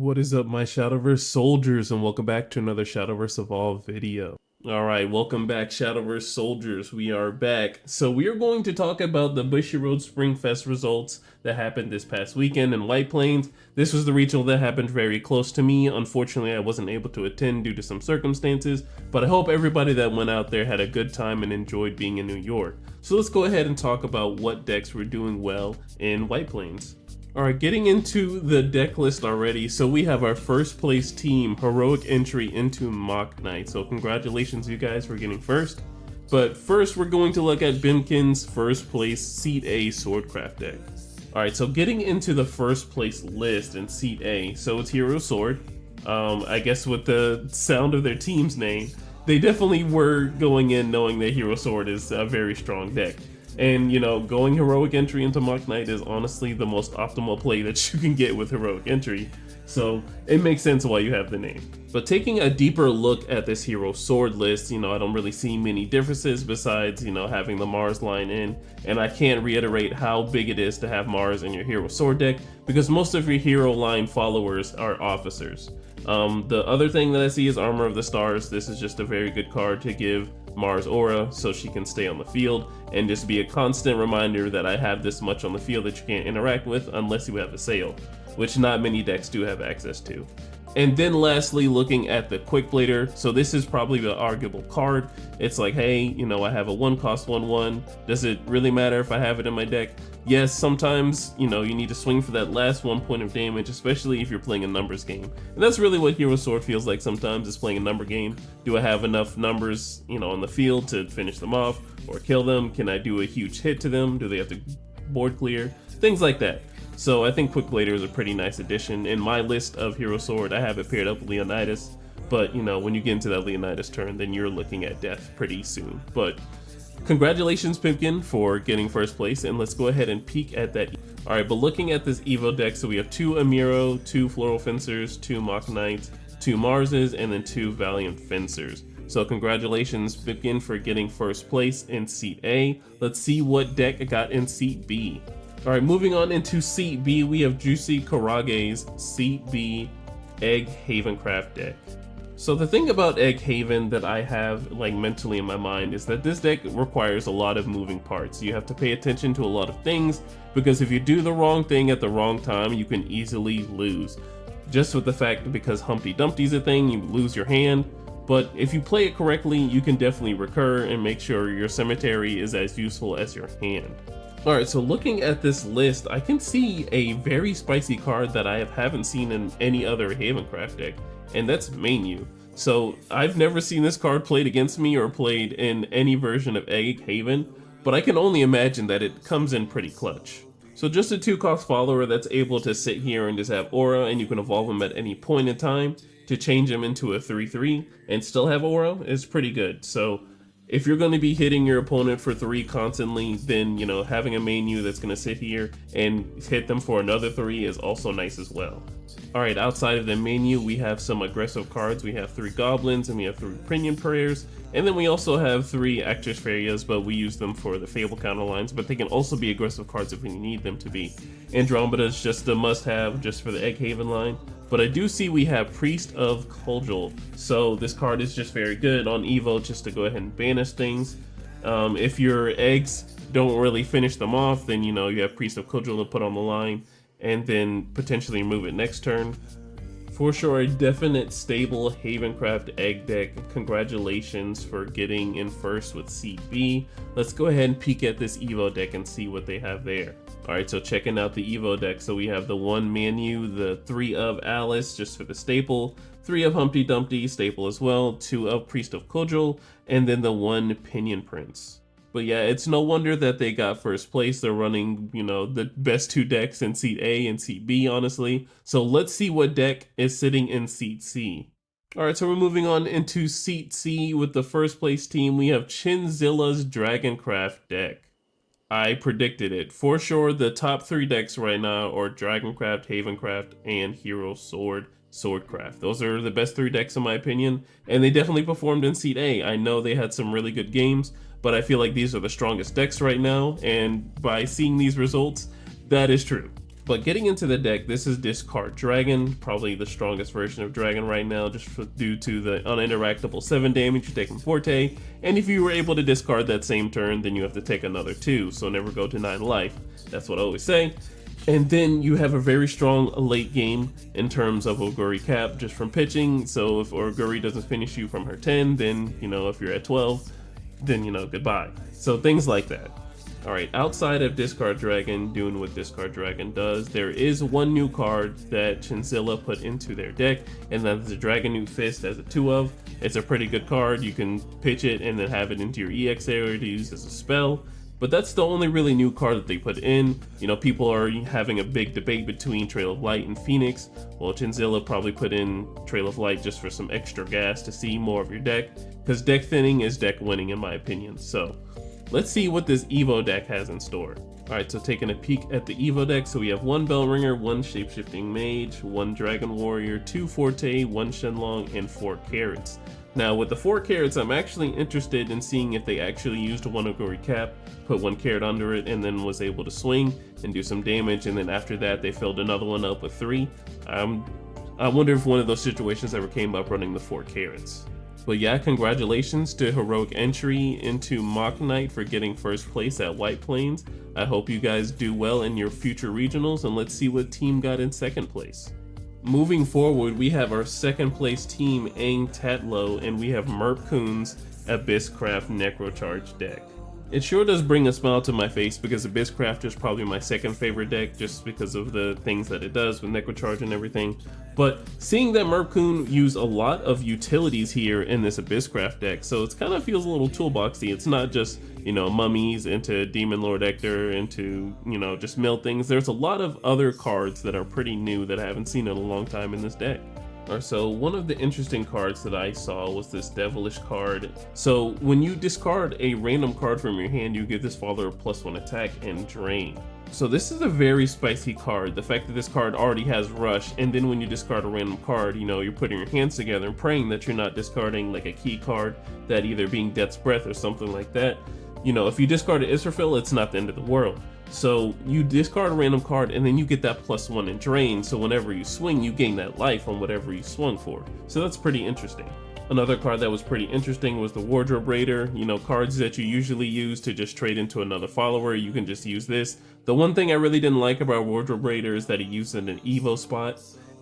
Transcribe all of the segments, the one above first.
What is up, my Shadowverse soldiers, and welcome back to another Shadowverse Evolved video. Alright, welcome back, Shadowverse soldiers. We are back. So we are going to talk about the Bushi Road Springfest results that happened this past weekend in White Plains. This was the regional that happened very close to me. Unfortunately, I wasn't able to attend due to some circumstances, but I hope everybody that went out there had a good time and enjoyed being in New York. So let's go ahead and talk about what decks were doing well in White Plains. Alright, getting into the deck list already, so we have our first place team, heroic entry into Mock Knight. So congratulations you guys for getting first. But first we're going to look at Bimkin's first place Seat A Swordcraft deck. Alright, so getting into the first place list in Seat A, so it's Hero Sword. I guess with the sound of their team's name, they definitely were going in knowing that Hero Sword is a very strong deck. And, you know, going heroic entry into Mock Knight is honestly the most optimal play that you can get with heroic entry. So it makes sense why you have the name. But taking a deeper look at this Hero Sword list, you know, I don't really see many differences besides, you know, having the Mars line in. And I can't reiterate how big it is to have Mars in your Hero Sword deck because most of your hero line followers are officers. The other thing that I see is Armor of the Stars. This is just a very good card to give Mars aura so she can stay on the field and just be a constant reminder that I have this much on the field that you can't interact with unless you have a sail, which not many decks do have access to. And then lastly, looking at the Quick Blader, so this is probably the arguable card. It's like, hey, you know, I have a 1-cost 1/1. Does it really matter if I have it in my deck? Yes, sometimes, you know, you need to swing for that last 1 point of damage, especially if you're playing a numbers game. And that's really what Hero Sword feels like sometimes, is playing a number game. Do I have enough numbers, you know, on the field to finish them off or kill them? Can I do a huge hit to them? Do they have to board clear? Things like that. So I think Quick Blader is a pretty nice addition. In my list of Hero Sword, I have it paired up with Leonidas, but you know, when you get into that Leonidas turn, then you're looking at death pretty soon. But congratulations, Pipkin, for getting first place, and let's go ahead and peek at that. Alright, but looking at this Evo deck, so we have 2 Amiro, 2 Floral Fencers, 2 Mock Knights, 2 Marses, and then 2 Valiant Fencers. So congratulations, Pipkin, for getting first place in Seat A. Let's see what deck got in Seat B. Alright, moving on into Seat B, we have Juicy Karage's Seat B Egg Havencraft deck. So the thing about Egg Haven that I have like mentally in my mind is that this deck requires a lot of moving parts. You have to pay attention to a lot of things because if you do the wrong thing at the wrong time, you can easily lose. Just with the fact that because Humpty Dumpty's a thing, you lose your hand. But if you play it correctly, you can definitely recur and make sure your cemetery is as useful as your hand. Alright, so looking at this list, I can see a very spicy card that I haven't seen in any other Havencraft deck, and that's Manu. So I've never seen this card played against me or played in any version of Egg Haven, but I can only imagine that it comes in pretty clutch. So just a 2-cost follower that's able to sit here and just have aura, and you can evolve him at any point in time to change him into a 3/3 and still have aura is pretty good. So if you're going to be hitting your opponent for 3 constantly, then, you know, having a Manu that's going to sit here and hit them for another 3 is also nice as well. Alright, outside of the menu, we have some aggressive cards. We have 3 Goblins and we have 3 Pinion Prayers. And then we also have 3 Actress Ferias, but we use them for the Fable counterlines, but they can also be aggressive cards if we need them to be. Andromeda is just a must-have just for the Egg Haven line. But I do see we have Priest of Kojal, so this card is just very good on Evo just to go ahead and banish things. If your eggs don't really finish them off, then you know you have Priest of Kojal to put on the line and then potentially move it next turn. For sure, a definite stable Havencraft egg deck. Congratulations for getting in first with Seat B. Let's go ahead and peek at this Evo deck and see what they have there. Alright, so checking out the Evo deck, so we have the 1 Manu, the 3 of Alice just for the staple, 3 of Humpty Dumpty, staple as well, 2 of Priest of Kojal, and then the 1 Pinion Prince. But yeah, it's no wonder that they got first place. They're running, you know, the best 2 decks in Seat A and Seat B, honestly. So let's see what deck is sitting in Seat C. Alright, so we're moving on into Seat C with the first place team. We have Chinzilla's Dragoncraft deck. I predicted it. For sure, the top 3 decks right now are Dragoncraft, Havencraft, and Hero Sword, Swordcraft. Those are the best 3 decks in my opinion, and they definitely performed in Seat A. I know they had some really good games, but I feel like these are the strongest decks right now, and by seeing these results, that is true. But getting into the deck, this is Discard Dragon, probably the strongest version of Dragon right now, just due to the uninteractable 7 damage you take from Forte, and if you were able to discard that same turn, then you have to take another 2, so never go to 9 life. That's what I always say. And then you have a very strong late game in terms of Oguri Cap just from pitching, so if Oguri doesn't finish you from her 10, then, you know, if you're at 12, then, you know, goodbye. So things like that. Alright, outside of Discard Dragon doing what Discard Dragon does, there is one new card that Chinzilla put into their deck, and that's the Dragon New Fist as a 2-of. It's a pretty good card. You can pitch it and then have it into your EX area to use as a spell. But that's the only really new card that they put in. You know, people are having a big debate between Trail of Light and Phoenix. Well, Chinzilla probably put in Trail of Light just for some extra gas to see more of your deck, because deck thinning is deck winning in my opinion. So let's see what this Evo deck has in store. Alright, so taking a peek at the Evo deck, so we have 1 Bellringer, 1 Shapeshifting Mage, 1 Dragon Warrior, 2 Forte, 1 Shenlong, and 4 Carrots. Now with the 4 Carrots, I'm actually interested in seeing if they actually used 1 Oguri Cap, put 1 carrot under it, and then was able to swing and do some damage, and then after that they filled another one up with 3. I wonder if one of those situations ever came up running the 4 Carrots. But yeah, congratulations to Heroic Entry into Mock Knight for getting first place at White Plains. I hope you guys do well in your future regionals, and let's see what team got in second place. Moving forward, we have our second place team, Aang Tatlo, and we have Merpcoon's Abysscraft Necrocharge deck. It sure does bring a smile to my face because Abysscraft is probably my second favorite deck just because of the things that it does with Necrocharge and everything. But seeing that Merpcoon use a lot of utilities here in this Abysscraft deck, so it kind of feels a little toolboxy. It's not just, you know, mummies into Demon Lord Ector into, you know, just mill things. There's a lot of other cards that are pretty new that I haven't seen in a long time in this deck. So one of the interesting cards that I saw was this Devilish card. So when you discard a random card from your hand, you give this follower a +1 attack and drain. So this is a very spicy card. The fact that this card already has Rush, and then when you discard a random card, you know, you're putting your hands together and praying that you're not discarding like a key card, that either being Death's Breath or something like that. You know, if you discard an Israfil, it's not the end of the world. So you discard a random card and then you get that +1 and drain, so whenever you swing you gain that life on whatever you swung for. So that's pretty interesting. Another card that was pretty interesting was the Wardrobe Raider. You know, cards that you usually use to just trade into another follower, you can just use this. The one thing I really didn't like about Wardrobe Raider is that he used it in an Evo spot,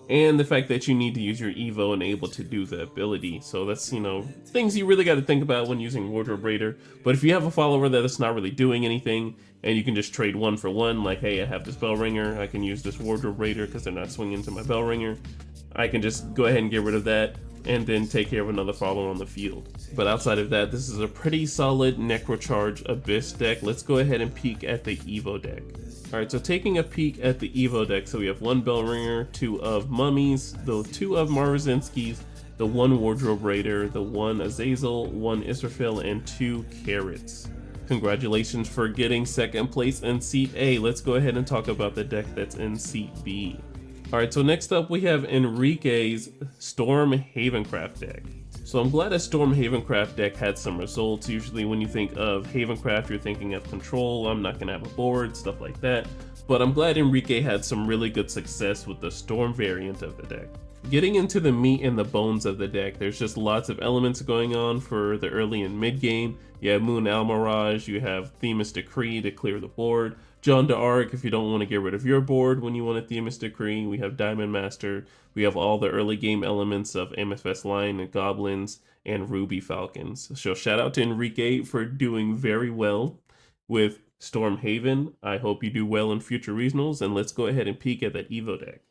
and the fact that you need to use your Evo and able to do the ability. So that's, you know, things you really got to think about when using Wardrobe Raider. But if you have a follower that's not really doing anything, and you can just trade 1 for 1, like, hey, I have this Bellringer, I can use this Wardrobe Raider because they're not swinging to my Bellringer. I can just go ahead and get rid of that, and then take care of another follower on the field. But outside of that, this is a pretty solid Necrocharge Abyss deck. Let's go ahead and peek at the Evo deck. Alright, so taking a peek at the Evo deck, so we have 1 Bellringer, 2 of Mummies, the 2 of Marzinskis, the 1 Wardrobe Raider, the 1 Azazel, 1 Israfil, and 2 Carrots. Congratulations for getting second place in Seat A. Let's go ahead and talk about the deck that's in Seat B. Alright, so next up we have Enrique's Storm Havencraft deck. So I'm glad a Storm Havencraft deck had some results. Usually when you think of Havencraft, you're thinking of control, I'm not gonna have a board, stuff like that. But I'm glad Enrique had some really good success with the Storm variant of the deck. Getting into the meat and the bones of the deck, there's just lots of elements going on for the early and mid game. You have Moon Almirage, you have Themis Decree to clear the board, John d'Arc if you don't want to get rid of your board when you want a Themis Decree, we have Diamond Master, we have all the early game elements of MFS Lion and Goblins and Ruby Falcons. So shout out to Enrique for doing very well with Storm Haven. I hope you do well in future regionals, and let's go ahead and peek at that Evo deck.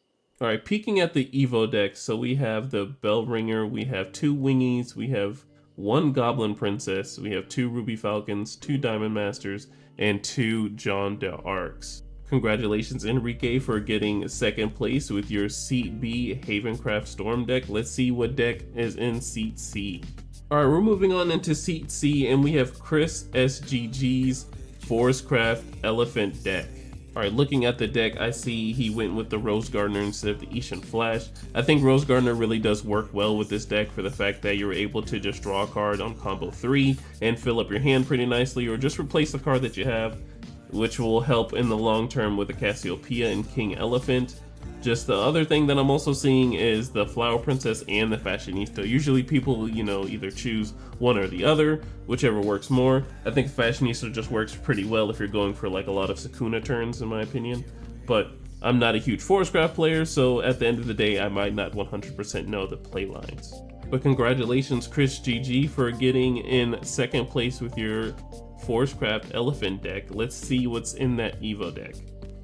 Alright, peeking at the Evo deck, so we have the Bellringer, we have 2 Wingies, we have 1 Goblin Princess, we have 2 Ruby Falcons, 2 Diamond Masters, and 2 John d'Arcs. Congratulations Enrique for getting second place with your Seat B Havencraft Storm deck. Let's see what deck is in Seat C. Alright, we're moving on into Seat C, and we have Chris SGG's Forestcraft Elephant deck. Alright, looking at the deck, I see he went with the Rose Gardener instead of the Ishan Flash. I think Rose Gardener really does work well with this deck for the fact that you're able to just draw a card on combo 3 and fill up your hand pretty nicely, or just replace the card that you have. which will help in the long term with the Cassiopeia and King Elephant. Just the other thing that I'm also seeing is the Flower Princess and the Fashionista. Usually people, either choose one or the other, whichever works more. I think Fashionista just works pretty well if you're going for like a lot of Sukuna turns, in my opinion. But I'm not a huge Forestcraft player, so at the end of the day, I might not 100% know the play lines. But congratulations, Chris GG, for getting in second place with your Forestcraft Elephant deck. Let's see what's in that Evo deck.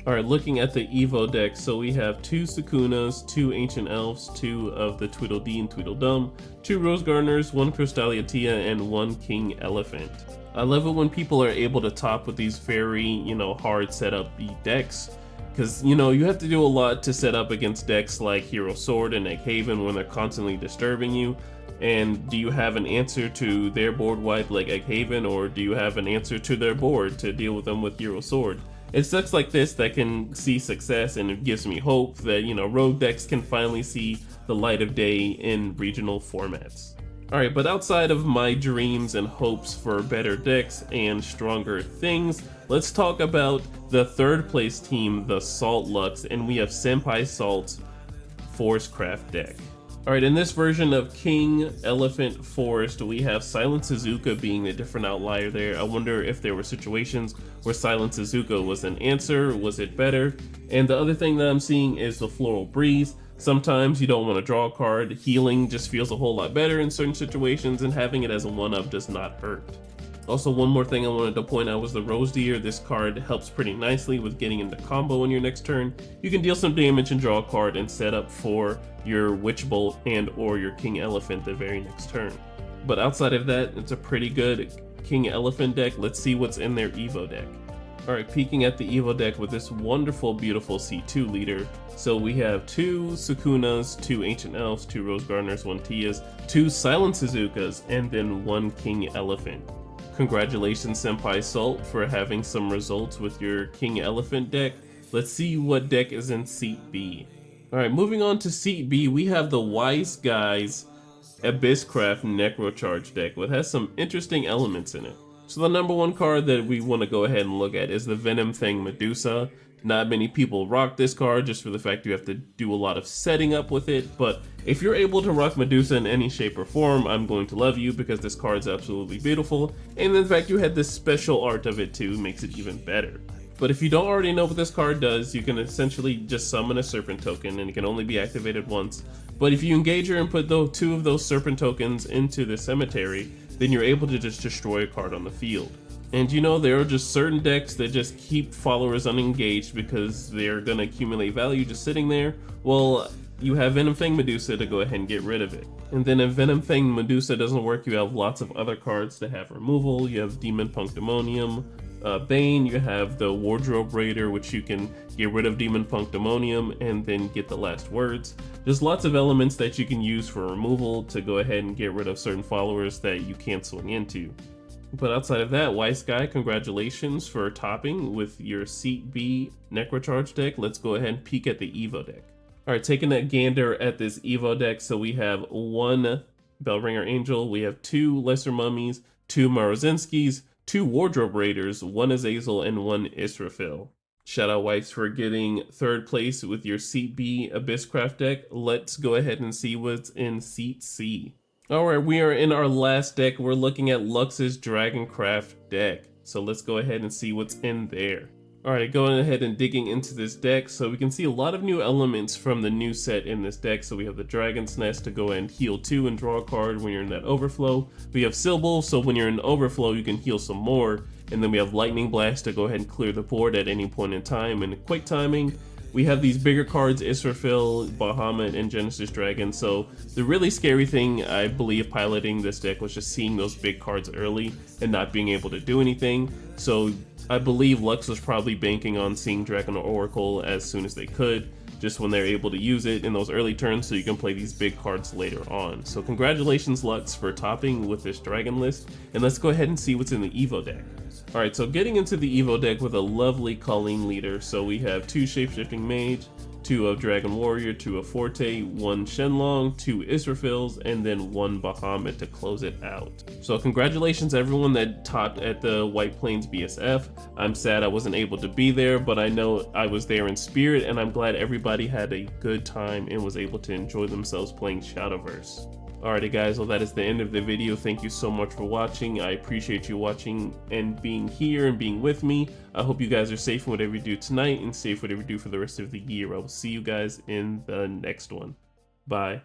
Alright, looking at the Evo deck, so we have 2 Sukunas, 2 Ancient Elves, 2 of the Tweedledee and Tweedledum, 2 Rose Gardeners, 1 Crystallia, and 1 King Elephant. I love it when people are able to top with these very, hard setup decks, because, you have to do a lot to set up against decks like Hero Sword and Egg Haven when they're constantly disturbing you. And do you have an answer to their board wipe like Egg Haven, or do you have an answer to their board to deal with them with Hero Sword? It's decks like this that can see success, and it gives me hope that, rogue decks can finally see the light of day in regional formats. Alright, but outside of my dreams and hopes for better decks and stronger things, let's talk about the third place team, the Salt Lux, and we have Senpai Salt's Forestcraft deck. Alright, in this version of King Elephant Forest, we have Silent Suzuka being the different outlier there. I wonder if there were situations where Silent Suzuka was an answer, was it better? And the other thing that I'm seeing is the Floral Breeze. Sometimes you don't want to draw a card, healing just feels a whole lot better in certain situations, and having it as a 1-up does not hurt. Also, one more thing I wanted to point out was the Rose Deer. This card helps pretty nicely with getting into combo on your next turn. You can deal some damage and draw a card and set up for your Witch Bolt and or your King Elephant the very next turn. But outside of that, it's a pretty good King Elephant deck. Let's see what's in their Evo deck. Alright, peeking at the Evo deck with this wonderful, beautiful C2 leader. So we have 2 Sukunas, 2 Ancient Elves, 2 Rose Gardeners, 1 Tias, 2 Silent Suzukas, and then 1 King Elephant. Congratulations, Senpai Salt, for having some results with your King Elephant deck. Let's see what deck is in Seat B. Alright, moving on to Seat B, we have the Wise Guys Abysscraft Necrocharge deck, which has some interesting elements in it. So the number one card that we want to go ahead and look at is the Venom Fang Medusa. Not many people rock this card just for the fact you have to do a lot of setting up with it, but if you're able to rock Medusa in any shape or form, I'm going to love you because this card's absolutely beautiful, and in fact you had this special art of it too, makes it even better. But if you don't already know what this card does, you can essentially just summon a Serpent token and it can only be activated once. But if you engage her and put 2 of those Serpent tokens into the cemetery, then you're able to just destroy a card on the field. And there are just certain decks that just keep followers unengaged because they're gonna accumulate value just sitting there. Well, you have Venom Fang Medusa to go ahead and get rid of it. And then if Venom Fang Medusa doesn't work, you have lots of other cards that have removal. You have Demon Punctimonium, Bane, you have the Wardrobe Raider, which you can get rid of Demon Punctimonium and then get the last words. There's lots of elements that you can use for removal to go ahead and get rid of certain followers that you can't swing into. But outside of that, Wise Guy, congratulations for topping with your Seat B Necrocharge deck. Let's go ahead and peek at the Evo deck. Alright, taking a gander at this Evo deck, so we have 1 Bellringer Angel, we have 2 Lesser Mummies, 2 Marozinskis, 2 Wardrobe Raiders, 1 Azazel, and 1 Israfil. Shout out Wipes for getting 3rd place with your Seat B Abysscraft deck. Let's go ahead and see what's in Seat C. Alright, we are in our last deck. We're looking at Lux's Dragoncraft deck. So let's go ahead and see what's in there. Alright, going ahead and digging into this deck, so we can see a lot of new elements from the new set in this deck. So we have the Dragon's Nest to go ahead and heal 2 and draw a card when you're in that overflow. We have Sybil, so when you're in overflow you can heal some more. And then we have Lightning Blast to go ahead and clear the board at any point in time. And quick timing, we have these bigger cards, Israfil, Bahamut, and Genesis Dragon. So the really scary thing, I believe, piloting this deck was just seeing those big cards early and not being able to do anything. So I believe Lux was probably banking on seeing Dragon or Oracle as soon as they could, just when they're able to use it in those early turns so you can play these big cards later on. So congratulations Lux for topping with this Dragon list, and let's go ahead and see what's in the Evo deck. Alright, so getting into the Evo deck with a lovely Colleen leader, so we have 2 Shapeshifting Mage, 2 of Dragon Warrior, 2 of Forte, 1 Shenlong, 2 Israfils, and then 1 Bahamut to close it out. So congratulations everyone that taught at the White Plains BSF. I'm sad I wasn't able to be there, but I know I was there in spirit, and I'm glad everybody had a good time and was able to enjoy themselves playing Shadowverse. Alrighty guys, well that is the end of the video. Thank you so much for watching. I appreciate you watching and being here and being with me. I hope you guys are safe in whatever you do tonight and safe whatever you do for the rest of the year. I will see you guys in the next one. Bye.